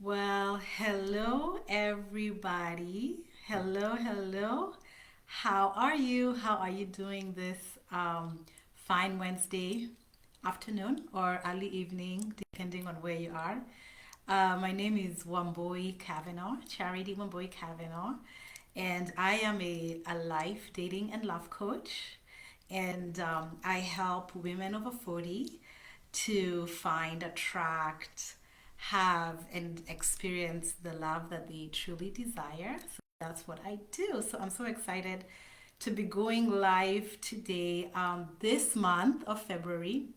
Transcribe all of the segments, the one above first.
Well, hello everybody. Hello. How are you? How are you doing this fine Wednesday afternoon or early evening, depending on where you are? My name is Wamboi Kavanaugh, Charity Wamboi Kavanaugh, and I am a life, dating, and love coach. And I help women over 40 to find, attract, have, and experience the love that they truly desire. So that's what I do. So I'm so excited to be going live today, this month of February.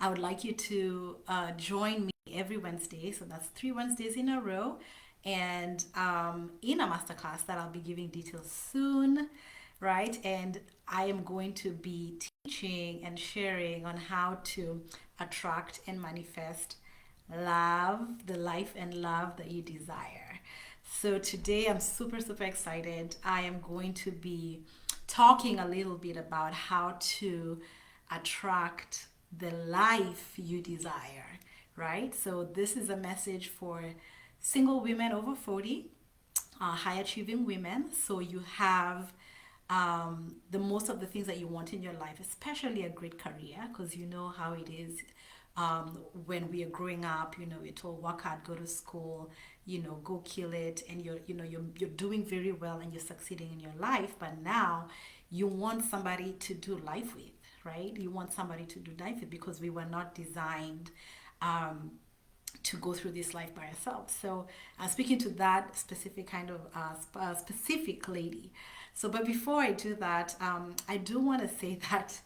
I would like you to join me every Wednesday. So that's 3 Wednesdays in a row. And in a masterclass that I'll be giving details soon, right? And I am going to be teaching and sharing on how to attract and manifest love, the life and love that you desire. So today I'm super excited. I am going to be talking a little bit about how to attract the life you desire, right? So this is a message for single women over 40, high achieving women. So you have the most of the things that you want in your life, especially a great career, because you know how it is. When we are growing up, we're told work hard, go to school, go kill it, and you're doing very well and you're succeeding in your life. But now you want somebody to do life with, right? You want somebody to do life with because we were not designed um, to go through this life by ourselves. So, speaking to that specific kind of specific lady. So, but before I do that, I do want to say that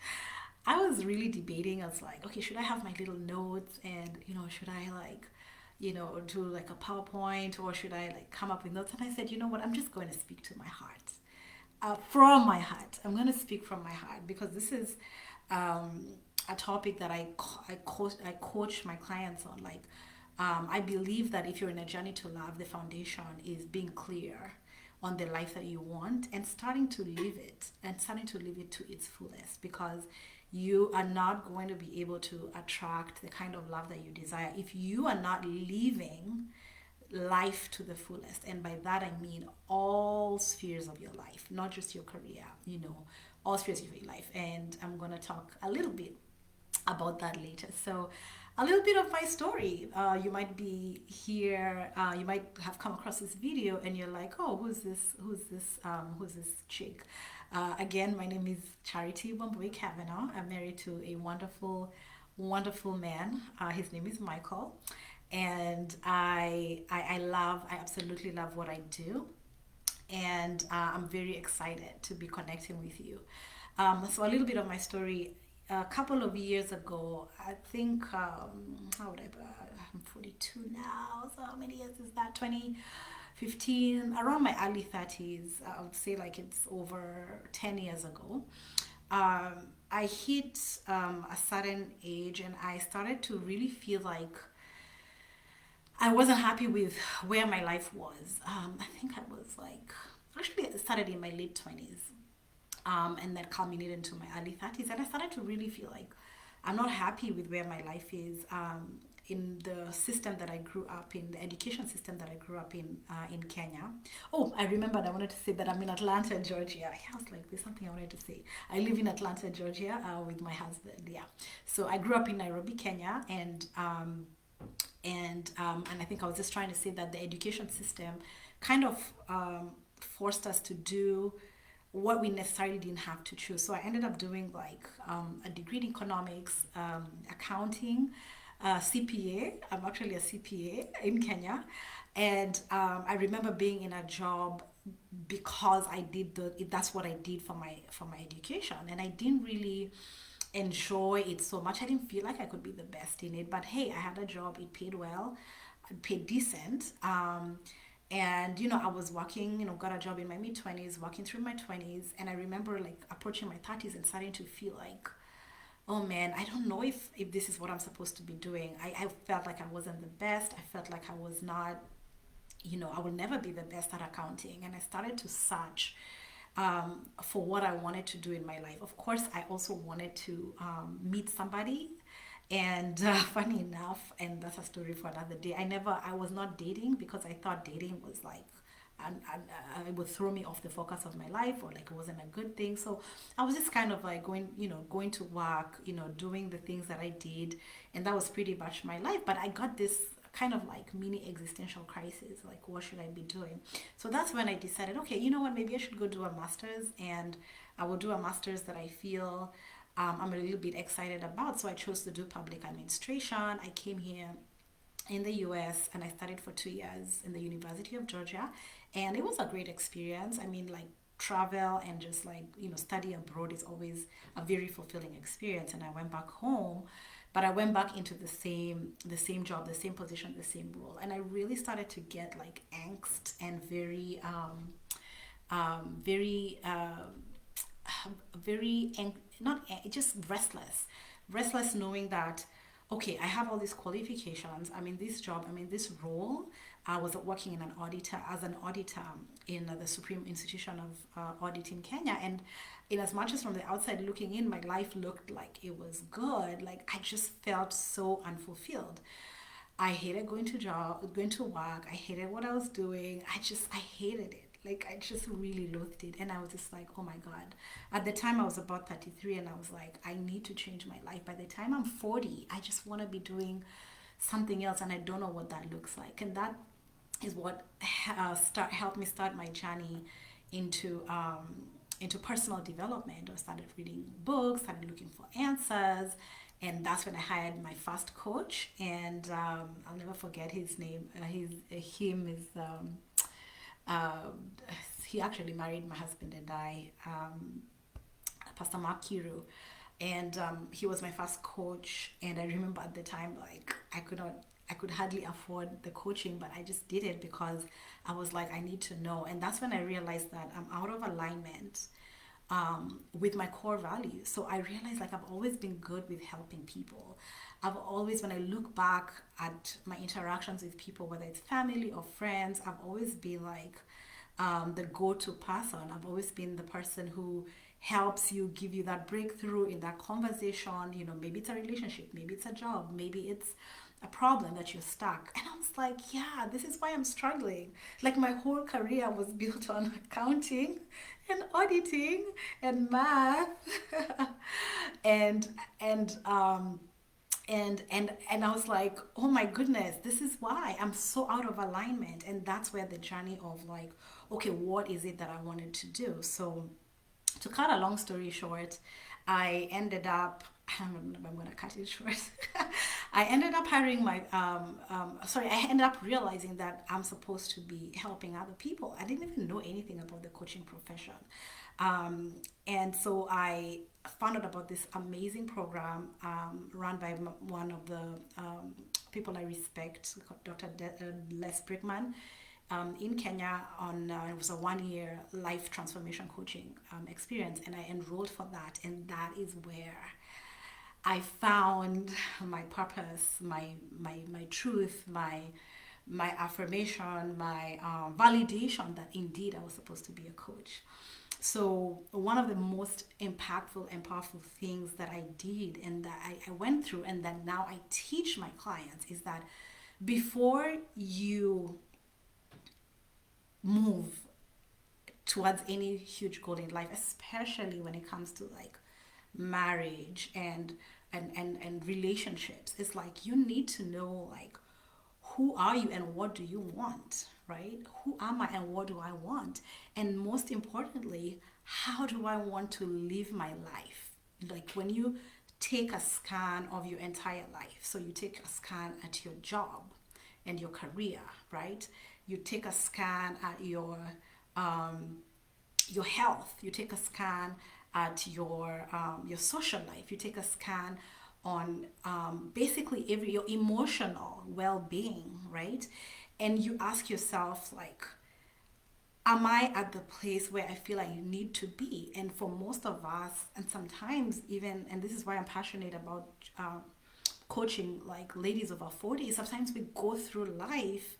I was really debating. I was like, okay, should I have my little notes and, should I like, do like a PowerPoint or should I like come up with notes? And I said, you know what, I'm just going to speak to my heart. From my heart. I'm going to speak from my heart because this is um, a topic that I coach my clients on. Like, I believe that if you're in a journey to love, the foundation is being clear on the life that you want and starting to live it and starting to live it to its fullest because you are not going to be able to attract the kind of love that you desire if you are not living life to the fullest. And by that I mean all spheres of your life, not just your career, all spheres of your life. And I'm going to talk a little bit about that later. So, a little bit of my story. You might be here. You might have come across this video, and you're like, "Oh, who's this? Who's this? Who's this chick?" Again, my name is Charity Wambui Kavanaugh. I'm married to a wonderful man. His name is Michael, and I absolutely love what I do, and I'm very excited to be connecting with you. So a little bit of my story. A couple of years ago, I think, how would I, I'm 42 now, so how many years is that? 2015, around my early 30s, I would say like it's over 10 years ago. I hit a certain age and I started to really feel like I wasn't happy with where my life was. I think I was like, actually, it started in my late 20s, and then culminated into my early 30s. And I started to really feel like I'm not happy with where my life is. In the system that I grew up in, the education system that I grew up in Kenya. Oh, I remembered I wanted to say that I'm in Atlanta, Georgia. Yeah, I was like, there's something I wanted to say. I live in Atlanta, Georgia, with my husband. Yeah. So I grew up in Nairobi, Kenya, and I think I was just trying to say that the education system kind of forced us to do what we necessarily didn't have to choose. So I ended up doing like a degree in economics, accounting, CPA. I'm actually a CPA in Kenya, and I remember being in a job because I did that's what I did for my education, and I didn't really enjoy it so much. I didn't feel like I could be the best in it, but hey, I had a job. It paid well, it paid decent. And I was working, got a job in my mid 20s, working through my 20s, and I remember like approaching my 30s and starting to feel like, oh man, I don't know if this is what I'm supposed to be doing. I felt like I wasn't the best. I felt like I was not, I will never be the best at accounting. And I started to search for what I wanted to do in my life. Of course, I also wanted to meet somebody And funny enough, and that's a story for another day. I was not dating because I thought dating was like, and it would throw me off the focus of my life, or like it wasn't a good thing. So I was just kind of like going to work, doing the things that I did, and that was pretty much my life. But I got this kind of like mini existential crisis, like what should I be doing? So that's when I decided, okay, you know what, maybe I should go do a master's, and I will do a master's that I feel I'm a little bit excited about. So I chose to do public administration. I came here in the US and I studied for 2 years in the University of Georgia. And it was a great experience. I mean, like, travel and just like, study abroad is always a very fulfilling experience. And I went back home, but I went back into the same job, the same position, the same role. And I really started to get like angst and very not just restless knowing that, okay, I have all these qualifications, I'm in this job, I'm in this role. I was working in an auditor in the Supreme Institution of Audit in Kenya. And in as much as from the outside looking in, my life looked like it was good, like I just felt so unfulfilled. I hated going to work. I hated what I was doing. I hated it. Like, I just really loathed it. And I was just like, oh my God. At the time, I was about 33, and I was like, I need to change my life. By the time I'm 40, I just want to be doing something else, and I don't know what that looks like. And that is what helped me start my journey into into personal development. I started reading books, started looking for answers, and that's when I hired my first coach. And I'll never forget his name. Him is uh, he actually married my husband and I, Pastor Mark Kiru. And he was my first coach. And I remember at the time, like, I could hardly afford the coaching, but I just did it because I was like, I need to know. And that's when I realized that I'm out of alignment with my core values. So I realized, like, I've always been good with helping people. I've always, when I look back at my interactions with people, whether it's family or friends, I've always been like the go-to person. I've always been the person who helps you, give you that breakthrough in that conversation. Maybe it's a relationship, maybe it's a job, maybe it's a problem that you're stuck. And I was like, yeah, this is why I'm struggling. Like, my whole career was built on accounting and auditing and math. and and um and I was like, oh my goodness, this is why I'm so out of alignment. And that's where the journey of like, okay, what is it that I wanted to do? So to cut a long story short, I ended up, I'm going to cut it short. I ended up I ended up realizing that I'm supposed to be helping other people. I didn't even know anything about the coaching profession. And so I found out about this amazing program run by one of the people I respect, Dr. Les Brickman, in Kenya. It was a 1 year life transformation coaching experience, and I enrolled for that. And that is where I found my purpose, my truth, my affirmation, my validation that indeed I was supposed to be a coach. So one of the most impactful and powerful things that I did, and that I went through, and that now I teach my clients, is that before you move towards any huge goal in life, especially when it comes to like marriage and relationships, it's like you need to know, like, who are you and what do you want, right? Who am I and what do I want? And most importantly, how do I want to live my life? Like, when you take a scan of your entire life, so you take a scan at your job and your career, right? You take a scan at your health. You take a scan at your social life. You take a scan on basically your emotional well-being, right? And you ask yourself, like, am I at the place where I feel I need to be? And for most of us, and sometimes even, and this is why I'm passionate about coaching like ladies over 40, sometimes we go through life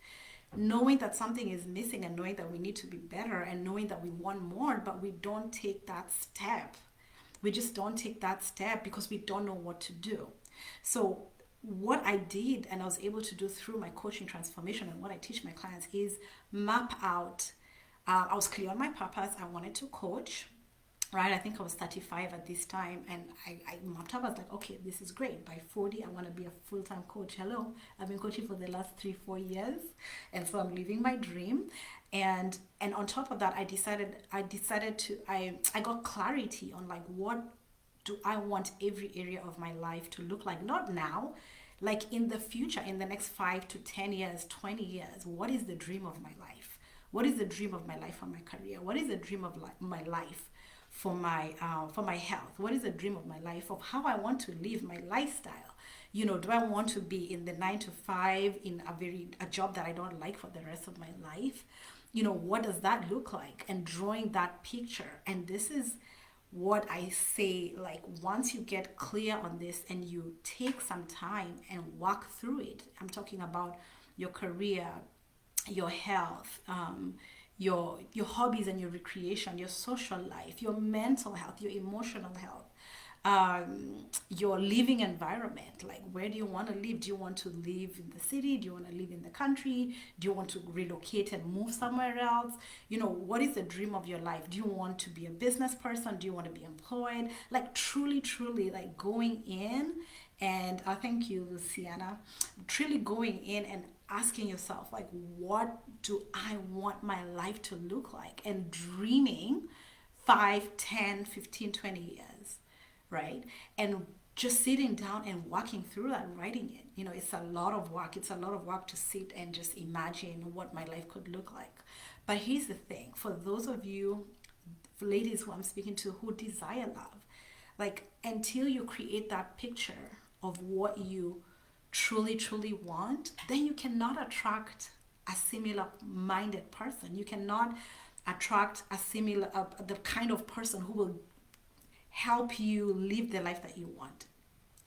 knowing that something is missing, and knowing that we need to be better, and knowing that we want more, but we don't take that step. We just don't take that step because we don't know what to do. So what I did and I was able to do through my coaching transformation and what I teach my clients is map out. I was clear on my purpose. I wanted to coach, right? I think I was 35 at this time, and I mapped up. I was like, okay, this is great. By 40, I want to be a full-time coach. Hello, I've been coaching for the last 3-4 years, and so I'm living my dream. And on top of that, I got clarity on like what do I want every area of my life to look like? Not now, like in the future, in the next 5 to 10 years, 20 years. What is the dream of my life? What is the dream of my life for my career? What is the dream of my life for my health? What is the dream of my life of how I want to live my lifestyle? Do I want to be in the 9 to 5 in a job that I don't like for the rest of my life? What does that look like? And drawing that picture. And this is what I say, like once you get clear on this and you take some time and walk through it, I'm talking about your career, your health, your hobbies and your recreation, your social life, your mental health, your emotional health, your living environment. Like, where do you want to live? Do you want to live in the city? Do you want to live in the country? Do you want to relocate and move somewhere else? What is the dream of your life? Do you want to be a business person? Do you want to be employed? Like, truly, truly, like going in, and I thank you, Luciana, truly going in and asking yourself, like, what do I want my life to look like? And dreaming 5, 10, 15, 20 years, right? And just sitting down and walking through that, writing it. It's a lot of work. It's a lot of work to sit and just imagine what my life could look like. But here's the thing, for those of you ladies who I'm speaking to who desire love, like, until you create that picture of what you truly, truly want, then you cannot attract a similar minded person. You cannot attract the kind of person who will help you live the life that you want,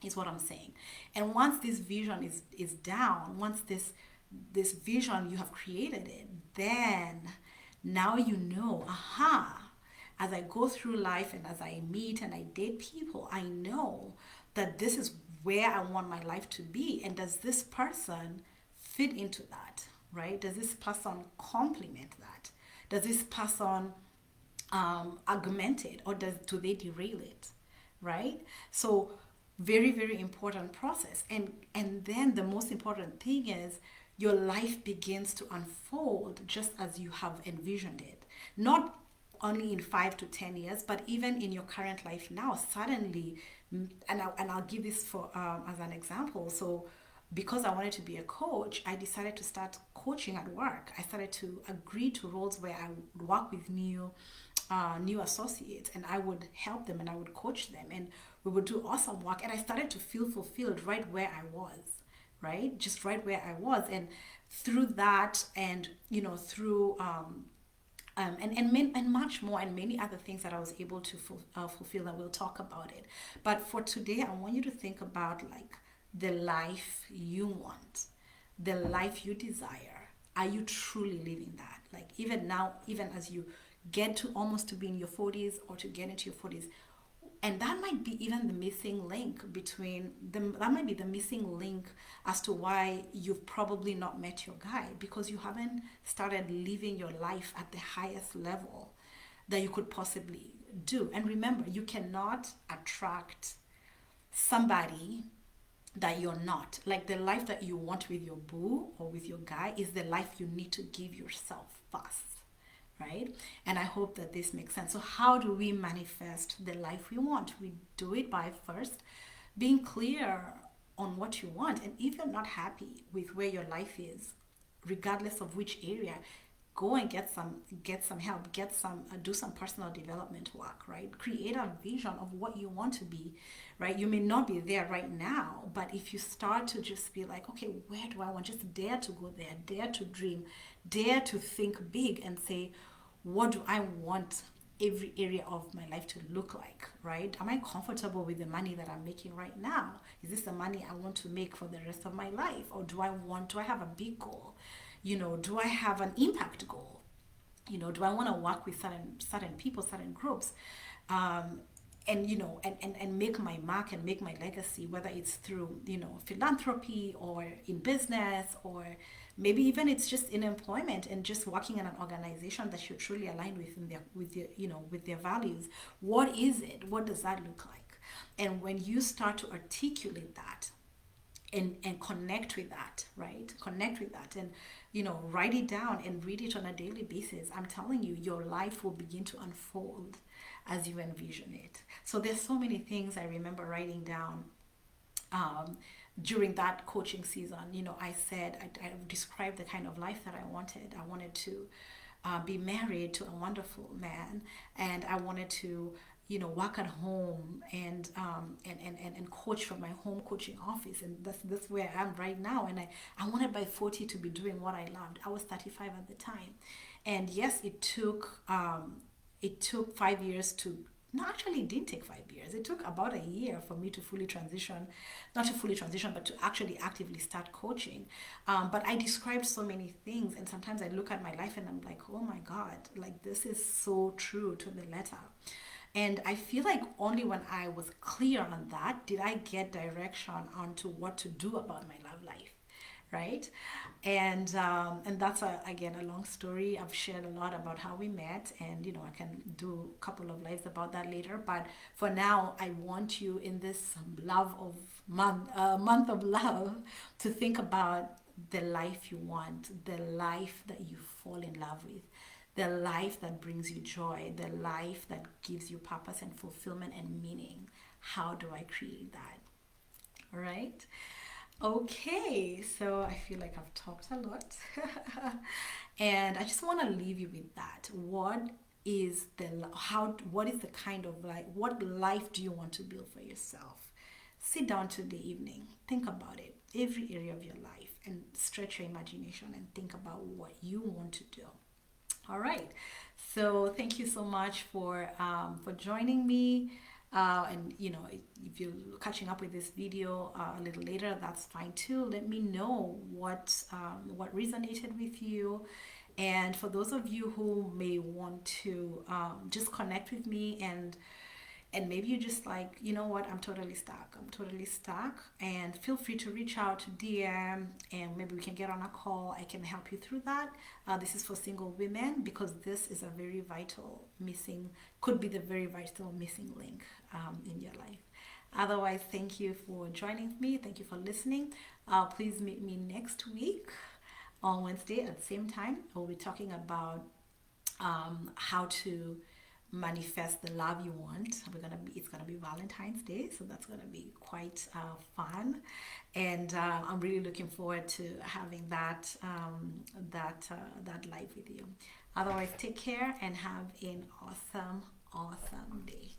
is what I'm saying. And once this vision is down, once this vision, you have created it, then now as I go through life and as I meet and I date people, I know that this is where I want my life to be. And does this person fit into that, right? Does this person complement that? Does this person augment it, or do they derail it, right? So very, very important process. And then the most important thing is your life begins to unfold just as you have envisioned it. Not only in 5 to 10 years, but even in your current life now, suddenly, and I'll give this for as an example. So because I wanted to be a coach, I decided to start coaching at work. I started to agree to roles where I would work with new associates, and I would help them and I would coach them, and we would do awesome work. And I started to feel fulfilled right where I was, right? Just right where I was. And through that, and through and much more, and many other things that I was able to fulfill, and we'll talk about it. But for today, I want you to think about like the life you want, the life you desire. Are you truly living that? Like, even now, even as you get to almost to be in your 40s or to get into your 40s, and that might be even the missing link between them. That might be the missing link as to why you've probably not met your guy, because you haven't started living your life at the highest level that you could possibly do. And remember, you cannot attract somebody that you're not. Like, the life that you want with your boo or with your guy is the life you need to give yourself first, right? And I hope that this makes sense. So how do we manifest the life we want? We do it by first being clear on what you want. And if you're not happy with where your life is, regardless of which area, go and get some help, do some personal development work, right? Create a vision of what you want to be, right? You may not be there right now, but if you start to just be like, okay, where do I want? Just dare to go there, dare to dream, dare to think big and say, what do I want every area of my life to look like, right? Am I comfortable with the money that I'm making right now? Is this the money I want to make for the rest of my life? Or do I have a big goal? Do I have an impact goal? Do I want to work with certain people, certain groups? and and make my mark and make my legacy, whether it's through philanthropy or in business, or maybe even it's just in employment and just working in an organization that you're truly aligned with in their with your with their values. What is it? What does that look like? And when you start to articulate that and connect with that, right? Connect with that, and write it down and read it on a daily basis. I'm telling you, your life will begin to unfold as you envision it. So there's so many things I remember writing down um, during that coaching season. I said, I described the kind of life that I wanted. I wanted to be married to a wonderful man, and I wanted to work at home and coach from my home coaching office. And that's where I am right now. And I wanted by 40 to be doing what I loved. I was 35 at the time. And yes, it took 5 years to, no, actually it didn't take 5 years. It took about a year for me to fully transition, not to fully transition, but to actually actively start coaching. But I described so many things, and sometimes I look at my life and I'm like, oh my God, like this is so true to the letter. And I feel like only when I was clear on that did I get direction onto what to do about my love life, right? And that's again a long story. I've shared a lot about how we met, and I can do a couple of lives about that later. But for now, I want you in this month of love to think about the life you want, the life that you fall in love with, the life that brings you joy, the life that gives you purpose and fulfillment and meaning. How do I create that? All right. Okay, so I feel like I've talked a lot. And I just want to leave you with that. What is the kind of like, what life do you want to build for yourself? Sit down today evening, think about it, every area of your life, and stretch your imagination and think about what you want to do. All right. So thank you so much for joining me. And if you're catching up with this video a little later, that's fine too. Let me know what resonated with you. And for those of you who may want to just connect with me, and maybe you just like, what, I'm totally stuck, and feel free to reach out to DM, and maybe we can get on a call. I can help you through that. This is for single women, because this is a very vital missing, could be the very vital missing link in your life. Otherwise, thank you for joining me. Thank you for listening. Please meet me next week on Wednesday at the same time. We'll be talking about how to manifest the love you want. It's gonna be Valentine's Day, so that's gonna be quite fun, and I'm really looking forward to having that live with you. Otherwise, take care and have an awesome day.